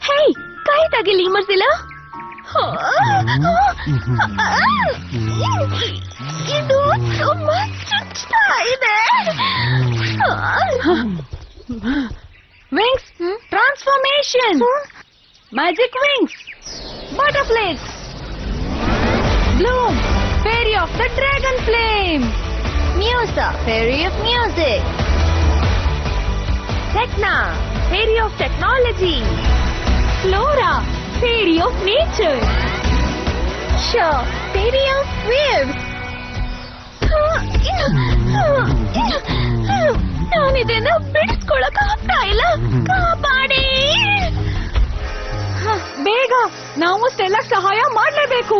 ಹೇ, ಕೈ ತಗಿಲಿ ಮರ್ಸಿಲ್ಲ. ಇದು ತುಂಬಾ ಚುಚ್ತಾ ಇದೆ. Wings transformation. Magic wings, butterflies. Bloom, fairy of the dragon flame. Musa, fairy of music. Tecna, fairy of technology. Flora, fairy of nature. Sure, fairy of waves. ನಾನಿದನ್ನ ಬಿಡಿಸ್ಕೊಳಕ್ ಆಗ್ತಾ ಇಲ್ಲ. ಕಾಪಾಡಿ. ಬೇಗ, ನಾವು ಸ್ಟೆಲ್ಲಾಕ್ ಸಹಾಯ ಮಾಡಲೇಬೇಕು.